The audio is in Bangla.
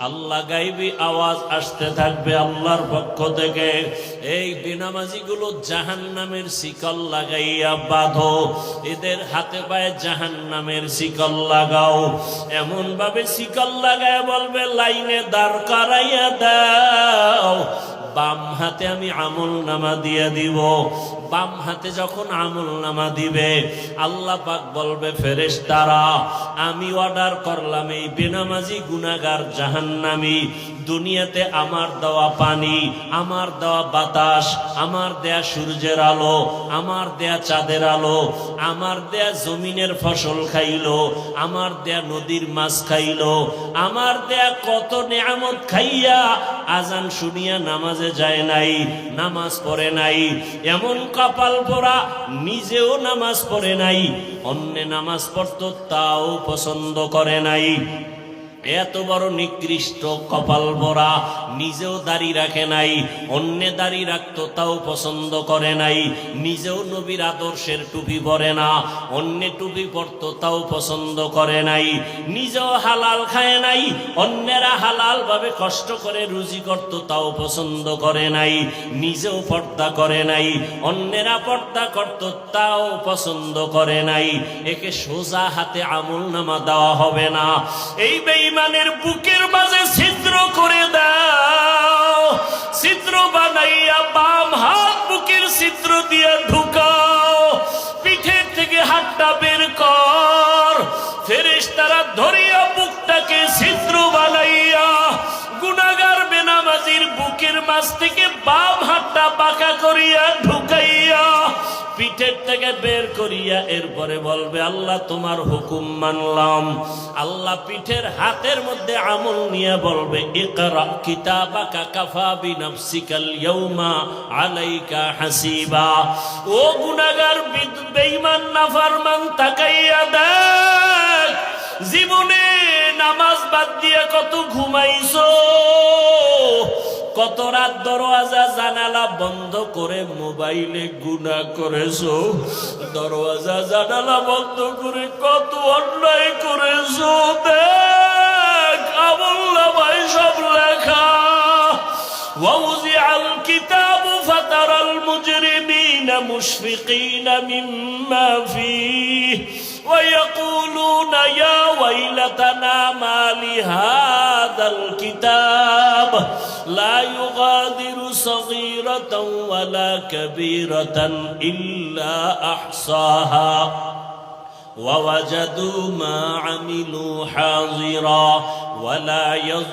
আল্লাহ গায়বী আওয়াজ আসতে থাকবে আল্লাহর পক্ষ থেকে, এই বেনামাজিগুলো জাহান্নামের শিকল লাগাইয়া বাঁধো, এদের হাতে পায়ে জাহান্নামের শিকল লাগাও। এমন ভাবে শিকল লাগায় বলবে লাইনে দাঁড় করাইয়া দাও, বাম হাতে আমি আমল নামা দিয়ে দিব। বাম হাতে যখন আমল নামা দিবে আল্লাহ পাক বলবে ফেরেশতারা আমি অর্ডার করলাম এই বেনামাজি গুনাহগার জাহান্নামী দুনিয়াতে আমার দেওয়া পানি, আমার দেওয়া বাতাস, আমার দেয়া সূর্যের আলো, আমার দেয়া চাঁদের আলো, আমার দেয়া জমিনের ফসল খাইলো, আমার দেয়া নদীর মাছ খাইলো, আমার দেয়া কত নেয়ামত খাইয়া আজান শুনিয়া নামাজে যায় নাই, নামাজ পড়ে নাই, এমন কপাল পোড়া নিজেও নামাজ পড়ে নাই, অন্যে নামাজ পড়তো তাও পছন্দ করে নাই। এত বড় নিকৃষ্ট কপাল ভরা, নিজেও দাড়ি রাখে নাই, অন্যে দাড়ি রাখতো তাও পছন্দ করে নাই, নিজেও নবীর আদর্শের টুপি পরে না, অন্যে টুপি পরতো তাও পছন্দ করে নাই, নিজেও হালাল খায় নাই, অন্যেরা হালাল ভাবে কষ্ট করে রুজি করতো তাও পছন্দ করে নাই, নিজেও পর্দা করে নাই, অন্যেরা পর্দা করতো তাও পছন্দ করে নাই। একে সোজা হাতে আমল নামা দেওয়া হবে না। এই বেঈমানের বুকের মাঝে ছিদ্র করে দাও, ছিদ্র বানাইয়া বাম হাত বুকের ছিদ্র দিয়ে ঢুকাও, পিঠের থেকে হাতটা বের কর, ফেরেশতারা ধরিয়া বুকটাকে ছিদ্র বানাইয়া গুনাহগার বেনামাজির বুকের মাঝ থেকে বাম হাতটা বাঁকা করিয়া ঢুকাইয়া পিঠের থেকে বের করিয়া এরপরে বলবে আল্লাহ তোমার হুকুম মানলাম। আল্লাহ পিঠের হাতের মধ্যে আমল নিয়ে বলবে ইকরা কিতাবাকা কাফা বিনাফসিকাল ইয়াউমা আলাইকা হাসিবা। ও গুনাহগার বেঈমান নাফরমান তাকাইয়া দেখ, জীবনে নামাজ বাদ দিয়ে কত ঘুমাইছো, কত রাত দরওয়াজা জানালা বন্ধ করে মোবাইলে গুনাহ করেছো, দরওয়াজা জানালা বন্ধ করে কত অন্যায় করেছো। দেখ আমলনামায় সব লেখা। ووضع الكتاب فترى المجرمين مشفقين مما فيه ويقولون يا ويلتنا ما لهذا الكتاب لا يغادر صغيرة ولا كبيرة إلا أحصاها ووجدوا ما عملوا حاضرا ولا يظلمون